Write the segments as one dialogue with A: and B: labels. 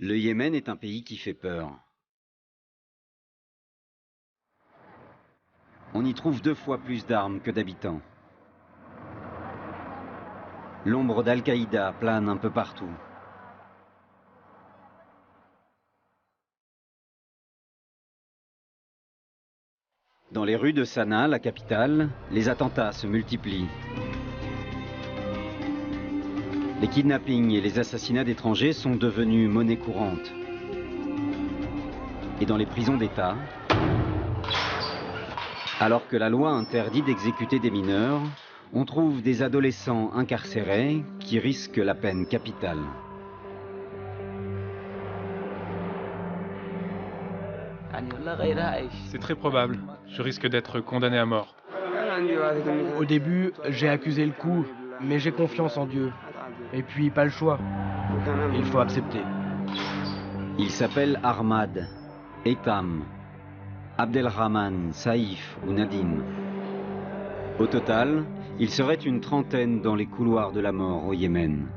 A: Le Yémen est un pays qui fait peur. On y trouve 2 fois plus d'armes que d'habitants. L'ombre d'Al-Qaïda plane un peu partout. Dans les rues de Sanaa, la capitale, les attentats se multiplient. Les kidnappings et les assassinats d'étrangers sont devenus monnaie courante. Et dans les prisons d'État, alors que la loi interdit d'exécuter des mineurs, on trouve des adolescents incarcérés qui risquent la peine capitale.
B: C'est très probable. Je risque d'être condamné à mort.
C: Au début, j'ai accusé le coup, mais j'ai confiance en Dieu. Et puis, pas le choix. Il faut accepter.
A: Il s'appelle Ahmad, Etam, Abdelrahman, Saïf ou Nadim. Au total, il serait une trentaine dans les couloirs de la mort au Yémen.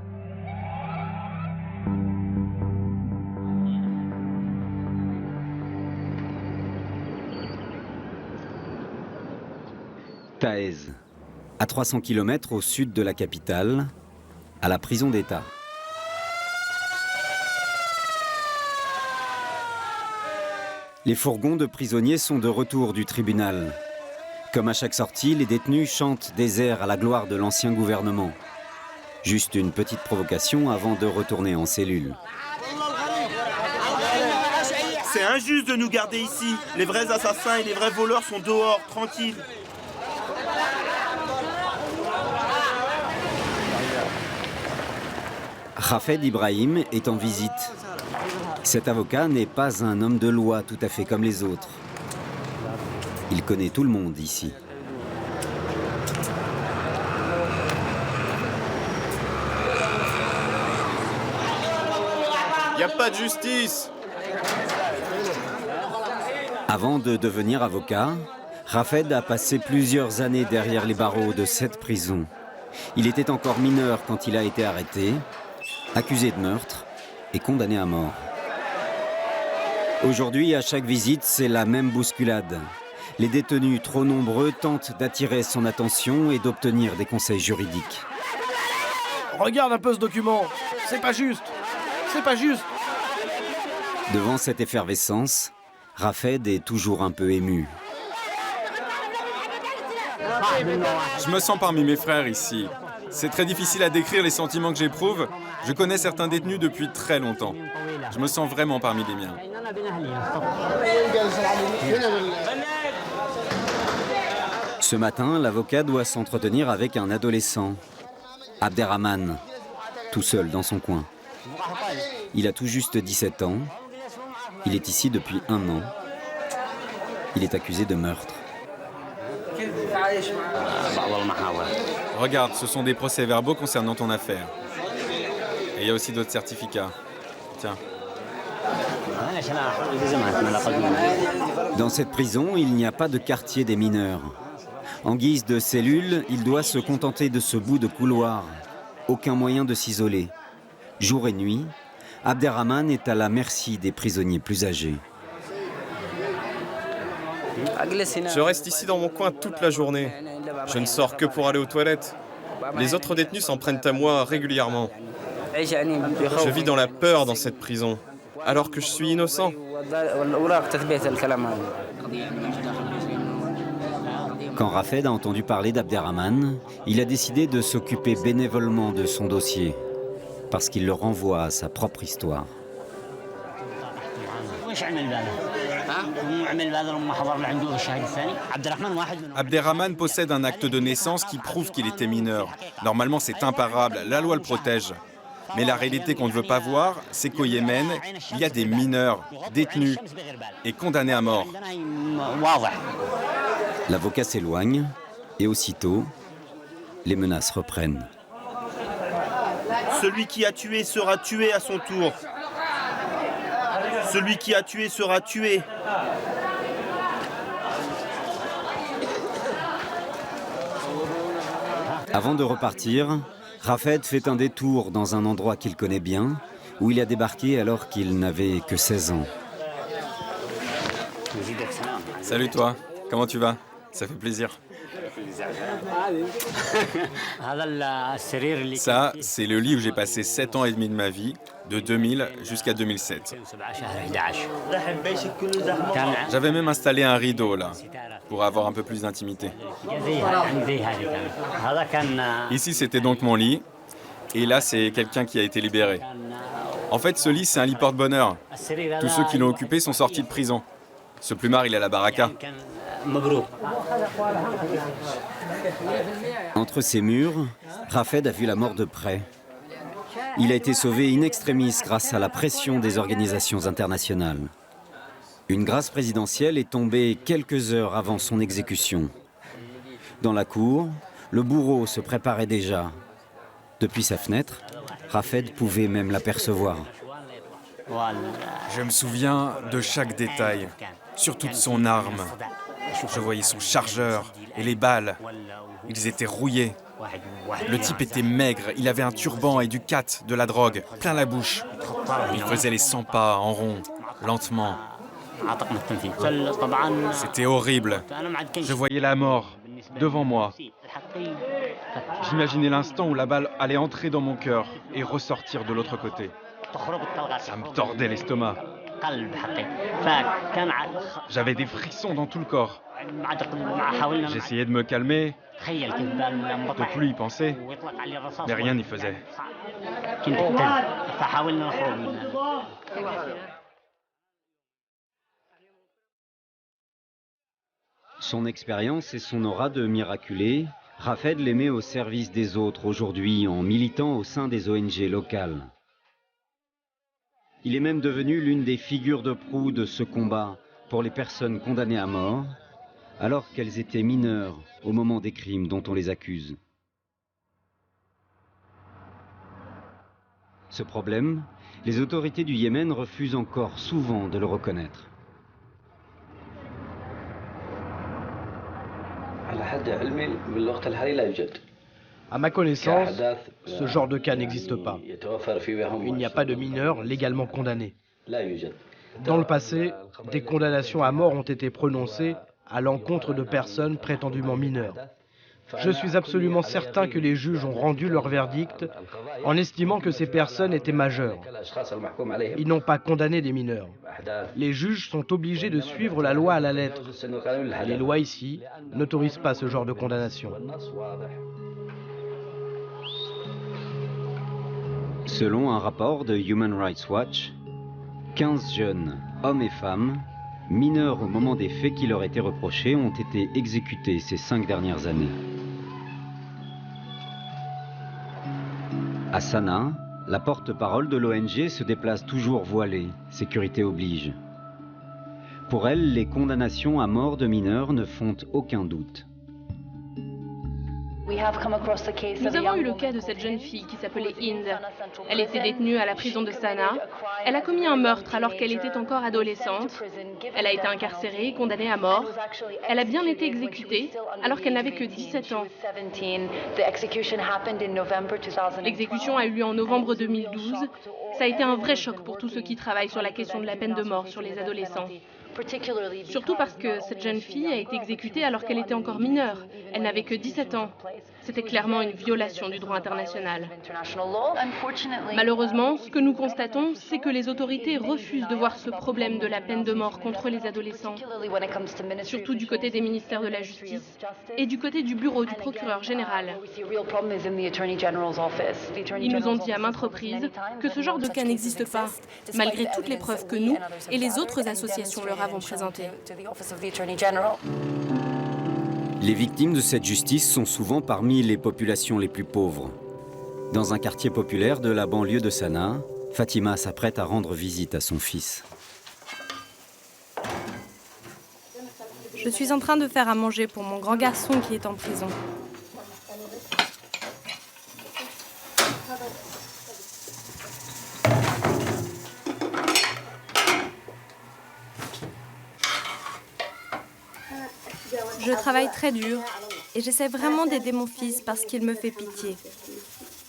A: Taez, à 300 km au sud de la capitale, à la prison d'État. Les fourgons de prisonniers sont de retour du tribunal. Comme à chaque sortie, les détenus chantent des airs à la gloire de l'ancien gouvernement. Juste une petite provocation avant de retourner en cellule.
D: C'est injuste de nous garder ici. Les vrais assassins et les vrais voleurs sont dehors, tranquilles.
A: Rafed Ibrahim est en visite. Cet avocat n'est pas un homme de loi tout à fait comme les autres. Il connaît tout le monde ici.
E: Il n'y a pas de justice.
A: Avant de devenir avocat, Rafed a passé plusieurs années derrière les barreaux de cette prison. Il était encore mineur quand il a été arrêté, accusé de meurtre et condamné à mort. Aujourd'hui, à chaque visite, c'est la même bousculade. Les détenus trop nombreux tentent d'attirer son attention et d'obtenir des conseils juridiques.
C: Regarde un peu ce document. C'est pas juste. C'est pas juste.
A: Devant cette effervescence, Rafed est toujours un peu ému.
E: Je me sens parmi mes frères ici. C'est très difficile à décrire les sentiments que j'éprouve. Je connais certains détenus depuis très longtemps. Je me sens vraiment parmi les miens.
A: Ce matin, l'avocat doit s'entretenir avec un adolescent, Abderrahman, tout seul dans son coin. Il a tout juste 17 ans. Il est ici depuis 1 an. Il est accusé de meurtre.
E: Regarde, ce sont des procès-verbaux concernant ton affaire. Et il y a aussi d'autres certificats. Tiens.
A: Dans cette prison, il n'y a pas de quartier des mineurs. En guise de cellule, il doit se contenter de ce bout de couloir. Aucun moyen de s'isoler. Jour et nuit, Abderrahman est à la merci des prisonniers plus âgés.
E: Je reste ici dans mon coin toute la journée. Je ne sors que pour aller aux toilettes. Les autres détenus s'en prennent à moi régulièrement. Je vis dans la peur dans cette prison, alors que je suis innocent.
A: Quand Rafed a entendu parler d'Abderrahman, il a décidé de s'occuper bénévolement de son dossier, parce qu'il le renvoie à sa propre histoire.
E: Abderrahman possède un acte de naissance qui prouve qu'il était mineur. Normalement, c'est imparable, la loi le protège. Mais la réalité qu'on ne veut pas voir, c'est qu'au Yémen, il y a des mineurs détenus et condamnés à mort.
A: L'avocat s'éloigne et aussitôt, les menaces reprennent.
D: Celui qui a tué sera tué à son tour. Celui qui a tué sera tué.
A: Avant de repartir, Rafed fait un détour dans un endroit qu'il connaît bien, où il a débarqué alors qu'il n'avait que 16 ans.
E: Salut toi, comment tu vas? Ça fait plaisir. Ça, c'est le lit où j'ai passé 7 ans et demi de ma vie, de 2000 jusqu'à 2007. J'avais même installé un rideau là, pour avoir un peu plus d'intimité. Ici, c'était donc mon lit, et là, c'est quelqu'un qui a été libéré. En fait, ce lit, c'est un lit porte-bonheur. Tous ceux qui l'ont occupé sont sortis de prison. Ce plumard, il a la baraka.
A: Entre ces murs, Rafed a vu la mort de près. Il a été sauvé in extremis grâce à la pression des organisations internationales. Une grâce présidentielle est tombée quelques heures avant son exécution. Dans la cour, le bourreau se préparait déjà. Depuis sa fenêtre, Rafed pouvait même l'apercevoir.
E: Je me souviens de chaque détail, surtout de son arme. Je voyais son chargeur et les balles. Ils étaient rouillés. Le type était maigre, il avait un turban et du khat, de la drogue, plein la bouche. Il faisait les 100 pas en rond, lentement. C'était horrible.
B: Je voyais la mort devant moi. J'imaginais l'instant où la balle allait entrer dans mon cœur et ressortir de l'autre côté. Ça me tordait l'estomac. J'avais des frissons dans tout le corps. J'essayais de me calmer, de plus y penser, mais rien n'y faisait.
A: Son expérience et son aura de miraculé, Rafed les met au service des autres aujourd'hui en militant au sein des ONG locales. Il est même devenu l'une des figures de proue de ce combat pour les personnes condamnées à mort, alors qu'elles étaient mineures au moment des crimes dont on les accuse. Ce problème, les autorités du Yémen refusent encore souvent de le reconnaître.
C: À ma connaissance, ce genre de cas n'existe pas. Il n'y a pas de mineurs légalement condamnés. Dans le passé, des condamnations à mort ont été prononcées à l'encontre de personnes prétendument mineures. Je suis absolument certain que les juges ont rendu leur verdict en estimant que ces personnes étaient majeures. Ils n'ont pas condamné des mineurs. Les juges sont obligés de suivre la loi à la lettre. Les lois ici n'autorisent pas ce genre de condamnation.
A: Selon un rapport de Human Rights Watch, 15 jeunes, hommes et femmes, mineurs au moment des faits qui leur étaient reprochés, ont été exécutés ces 5 dernières années. À Sanaa, la porte-parole de l'ONG se déplace toujours voilée, sécurité oblige. Pour elle, les condamnations à mort de mineurs ne font aucun doute.
F: Nous avons eu le cas de cette jeune fille qui s'appelait Hind. Elle était détenue à la prison de Sanaa. Elle a commis un meurtre alors qu'elle était encore adolescente. Elle a été incarcérée et condamnée à mort. Elle a bien été exécutée alors qu'elle n'avait que 17 ans. L'exécution a eu lieu en novembre 2012. Ça a été un vrai choc pour tous ceux qui travaillent sur la question de la peine de mort sur les adolescents. Surtout parce que cette jeune fille a été exécutée alors qu'elle était encore mineure. Elle n'avait que 17 ans. C'était clairement une violation du droit international. Malheureusement, ce que nous constatons, c'est que les autorités refusent de voir ce problème de la peine de mort contre les adolescents, surtout du côté des ministères de la Justice et du côté du bureau du procureur général. Ils nous ont dit à maintes reprises que ce genre de cas n'existe pas, malgré toutes les preuves que nous et les autres associations leur avons présentées.
A: Les victimes de cette justice sont souvent parmi les populations les plus pauvres. Dans un quartier populaire de la banlieue de Sanaa, Fatima s'apprête à rendre visite à son fils.
G: Je suis en train de faire à manger pour mon grand garçon qui est en prison. Je travaille très dur et j'essaie vraiment d'aider mon fils parce qu'il me fait pitié.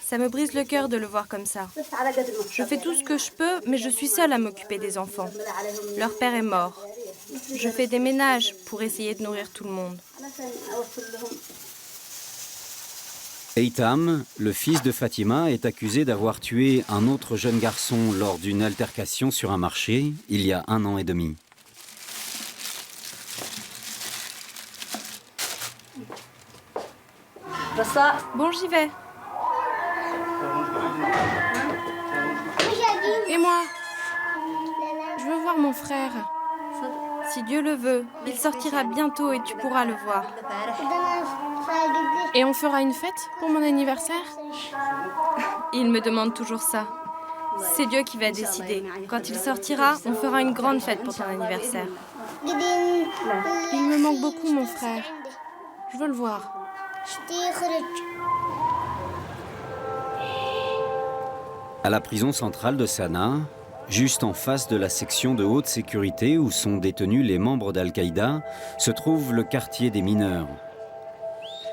G: Ça me brise le cœur de le voir comme ça. Je fais tout ce que je peux, mais je suis seule à m'occuper des enfants. Leur père est mort. Je fais des ménages pour essayer de nourrir tout le monde.
A: Eitam, le fils de Fatima, est accusé d'avoir tué un autre jeune garçon lors d'une altercation sur un marché il y a 1 an et demi.
G: Bon, j'y vais. Et moi? Je veux voir mon frère. Si Dieu le veut, il sortira bientôt et tu pourras le voir.
F: Et on fera une fête pour mon anniversaire?
G: Il me demande toujours ça. C'est Dieu qui va décider. Quand il sortira, on fera une grande fête pour ton anniversaire.
F: Il me manque beaucoup, mon frère. Je veux le voir.
A: À la prison centrale de Sanaa, juste en face de la section de haute sécurité où sont détenus les membres d'Al-Qaïda, se trouve le quartier des mineurs.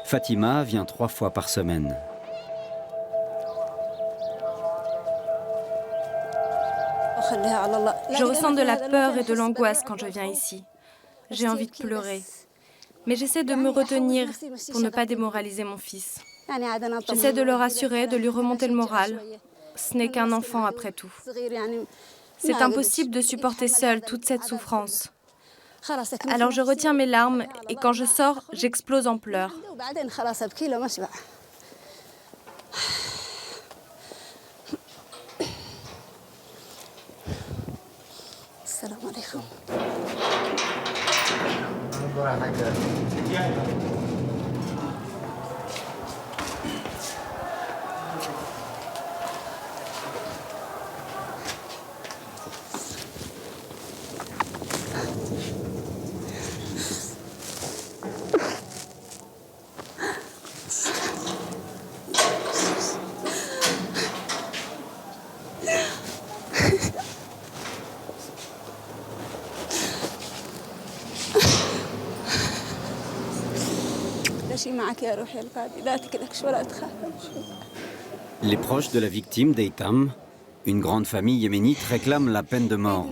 A: Fatima vient 3 fois par semaine.
G: Je ressens de la peur et de l'angoisse quand je viens ici. J'ai envie de pleurer. Mais j'essaie de me retenir pour ne pas démoraliser mon fils. J'essaie de le rassurer, de lui remonter le moral. Ce n'est qu'un enfant après tout. C'est impossible de supporter seul toute cette souffrance. Alors je retiens mes larmes et quand je sors, j'explose en pleurs.
A: Les proches de la victime d'Eitam, une grande famille yéménite, réclament la peine de mort.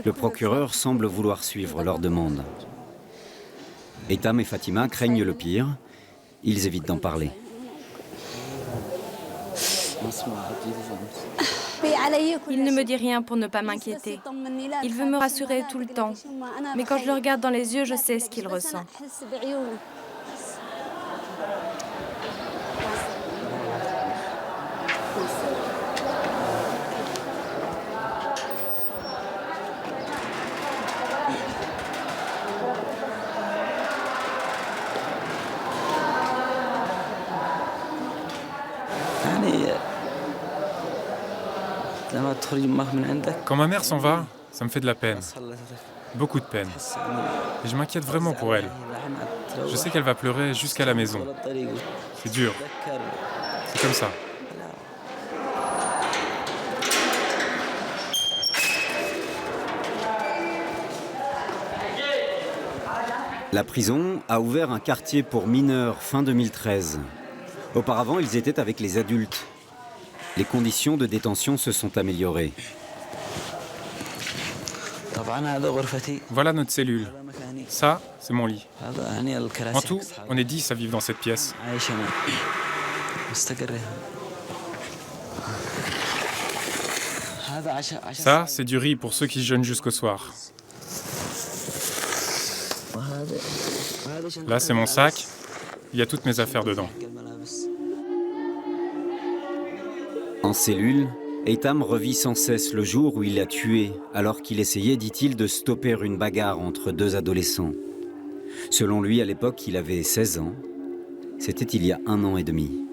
A: Le procureur semble vouloir suivre leur demande. Eitam et Fatima craignent le pire. Ils évitent d'en parler.
G: Il ne me dit rien pour ne pas m'inquiéter. Il veut me rassurer tout le temps. Mais quand je le regarde dans les yeux, je sais ce qu'il ressent.
B: Quand ma mère s'en va, ça me fait de la peine. Beaucoup de peine. Et je m'inquiète vraiment pour elle. Je sais qu'elle va pleurer jusqu'à la maison. C'est dur. C'est comme ça.
A: La prison a ouvert un quartier pour mineurs fin 2013. Auparavant, ils étaient avec les adultes. Les conditions de détention se sont améliorées.
B: Voilà notre cellule. Ça, c'est mon lit. En tout, on est 10 à vivre dans cette pièce. Ça, c'est du riz pour ceux qui jeûnent jusqu'au soir. Là, c'est mon sac. Il y a toutes mes affaires dedans.
A: En cellule, Eitam revit sans cesse le jour où il l'a tué, alors qu'il essayait, dit-il, de stopper une bagarre entre 2 adolescents. Selon lui, à l'époque, il avait 16 ans. C'était il y a 1 an et demi.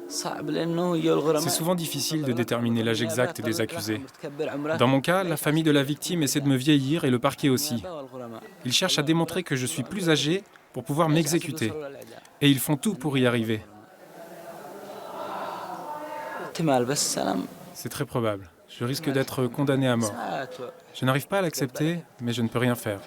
B: C'est souvent difficile de déterminer l'âge exact des accusés. Dans mon cas, la famille de la victime essaie de me vieillir et le parquet aussi. Ils cherchent à démontrer que je suis plus âgé pour pouvoir m'exécuter. Et ils font tout pour y arriver. C'est très probable. Je risque d'être condamné à mort. Je n'arrive pas à l'accepter, mais je ne peux rien faire.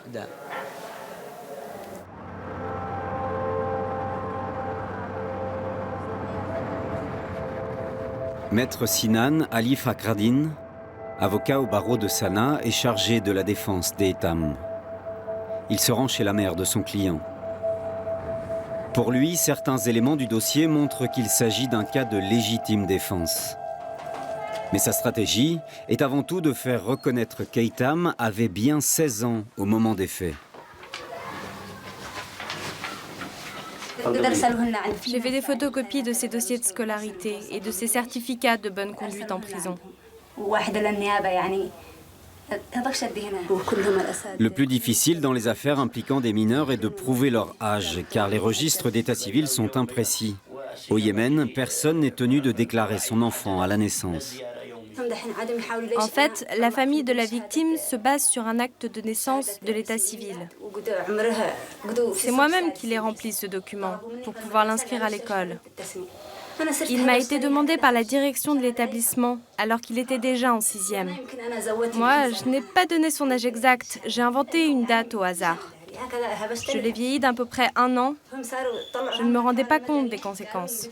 A: Maître Sinan Ali Fakhreddin, avocat au barreau de Sanaa, est chargé de la défense d'Eitam. Il se rend chez la mère de son client. Pour lui, certains éléments du dossier montrent qu'il s'agit d'un cas de légitime défense. Mais sa stratégie est avant tout de faire reconnaître qu'Eitam avait bien 16 ans au moment des faits.
G: J'ai fait des photocopies de ses dossiers de scolarité et de ses certificats de bonne conduite en prison.
A: Le plus difficile dans les affaires impliquant des mineurs est de prouver leur âge, car les registres d'état civil sont imprécis. Au Yémen, personne n'est tenu de déclarer son enfant à la naissance.
G: En fait, la famille de la victime se base sur un acte de naissance de l'état civil. C'est moi-même qui l'ai rempli ce document pour pouvoir l'inscrire à l'école. Il m'a été demandé par la direction de l'établissement alors qu'il était déjà en 6e. Moi, je n'ai pas donné son âge exact, j'ai inventé une date au hasard. Je l'ai vieilli d'à peu près 1 an. Je ne me rendais pas compte des conséquences.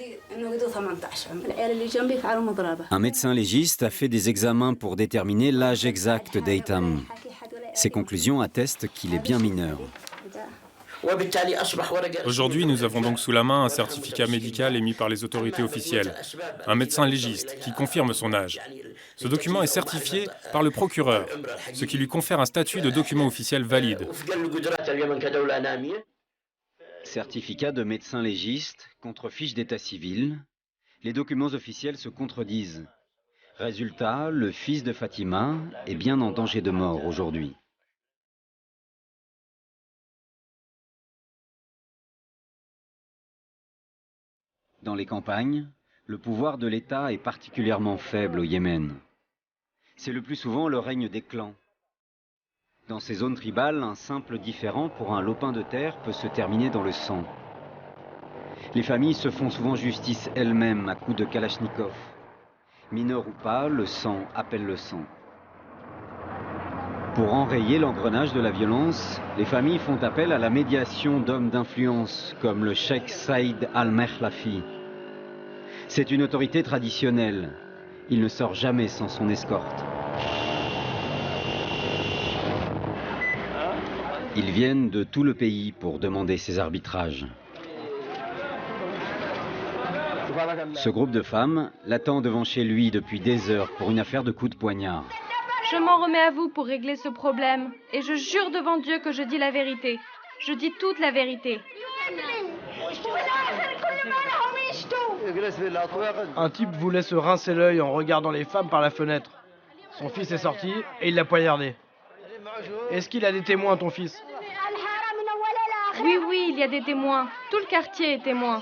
A: Un médecin légiste a fait des examens pour déterminer l'âge exact d'Eitam. Ses conclusions attestent qu'il est bien mineur.
B: Aujourd'hui, nous avons donc sous la main un certificat médical émis par les autorités officielles, un médecin légiste qui confirme son âge. Ce document est certifié par le procureur, ce qui lui confère un statut de document officiel valide.
A: Certificat de médecin légiste contre fiche d'état civil. Les documents officiels se contredisent. Résultat, le fils de Fatima est bien en danger de mort aujourd'hui. Dans les campagnes, le pouvoir de l'État est particulièrement faible au Yémen. C'est le plus souvent le règne des clans. Dans ces zones tribales, un simple différend pour un lopin de terre peut se terminer dans le sang. Les familles se font souvent justice elles-mêmes à coups de kalachnikov. Mineur ou pas, le sang appelle le sang. Pour enrayer l'engrenage de la violence, les familles font appel à la médiation d'hommes d'influence comme le cheikh Saïd al-Mekhlafi. C'est une autorité traditionnelle. Il ne sort jamais sans son escorte. Ils viennent de tout le pays pour demander ces arbitrages. Ce groupe de femmes l'attend devant chez lui depuis des heures pour une affaire de coups de poignard.
F: Je m'en remets à vous pour régler ce problème. Et je jure devant Dieu que je dis la vérité. Je dis toute la vérité.
C: Un type voulait se rincer l'œil en regardant les femmes par la fenêtre. Son fils est sorti et il l'a poignardé. Est-ce qu'il a des témoins, ton fils?
F: Oui, oui, il y a des témoins. Tout le quartier est témoin.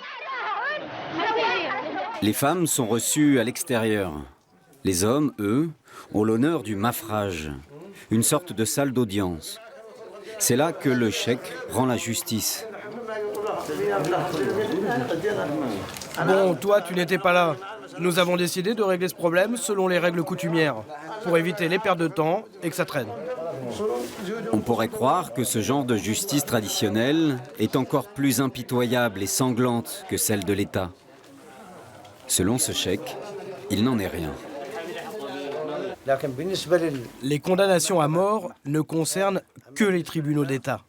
A: Les femmes sont reçues à l'extérieur. Les hommes, eux, ont l'honneur du mafraj, une sorte de salle d'audience. C'est là que le cheikh rend la justice.
C: Bon, toi, tu n'étais pas là. Nous avons décidé de régler ce problème selon les règles coutumières, pour éviter les pertes de temps et que ça traîne.
A: On pourrait croire que ce genre de justice traditionnelle est encore plus impitoyable et sanglante que celle de l'État. Selon ce cheikh, il n'en est rien.
C: Les condamnations à mort ne concernent que les tribunaux d'État.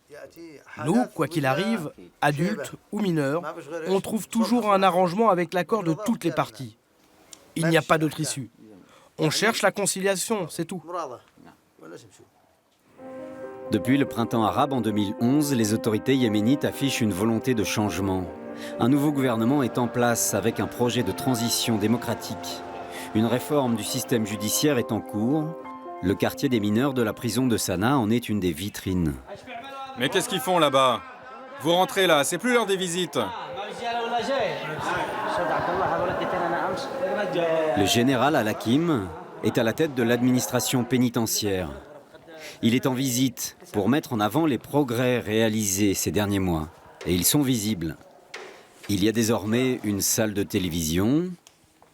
C: Nous, quoi qu'il arrive, adultes ou mineurs, on trouve toujours un arrangement avec l'accord de toutes les parties. Il n'y a pas d'autre issue. On cherche la conciliation, c'est tout.
A: Depuis le printemps arabe en 2011, les autorités yéménites affichent une volonté de changement. Un nouveau gouvernement est en place avec un projet de transition démocratique. Une réforme du système judiciaire est en cours. Le quartier des mineurs de la prison de Sanaa en est une des vitrines.
E: Mais qu'est-ce qu'ils font là-bas? Vous rentrez là, c'est plus l'heure des visites.
A: Le général Al-Hakim est à la tête de l'administration pénitentiaire. Il est en visite pour mettre en avant les progrès réalisés ces derniers mois. Et ils sont visibles. Il y a désormais une salle de télévision,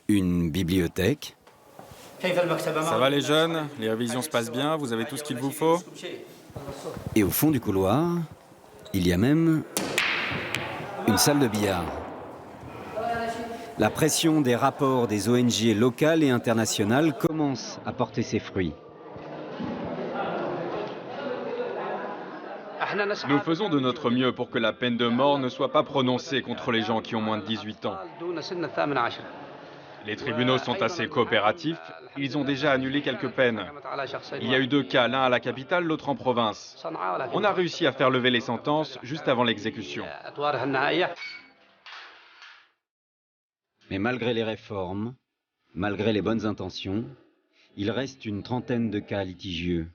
A: une bibliothèque.
E: Ça va les jeunes? Les révisions se passent bien? Vous avez tout ce qu'il vous faut?
A: Et au fond du couloir, il y a même une salle de billard. La pression des rapports des ONG locales et internationales commence à porter ses fruits.
E: Nous faisons de notre mieux pour que la peine de mort ne soit pas prononcée contre les gens qui ont moins de 18 ans. Les tribunaux sont assez coopératifs, ils ont déjà annulé quelques peines. Il y a eu 2 cas, l'un à la capitale, l'autre en province. On a réussi à faire lever les sentences juste avant l'exécution.
A: Mais malgré les réformes, malgré les bonnes intentions, il reste une trentaine de cas litigieux.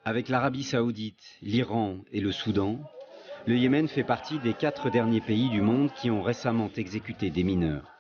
A: Avec l'Arabie Saoudite, l'Iran et le Soudan, le Yémen fait partie des 4 derniers pays du monde qui ont récemment exécuté des mineurs.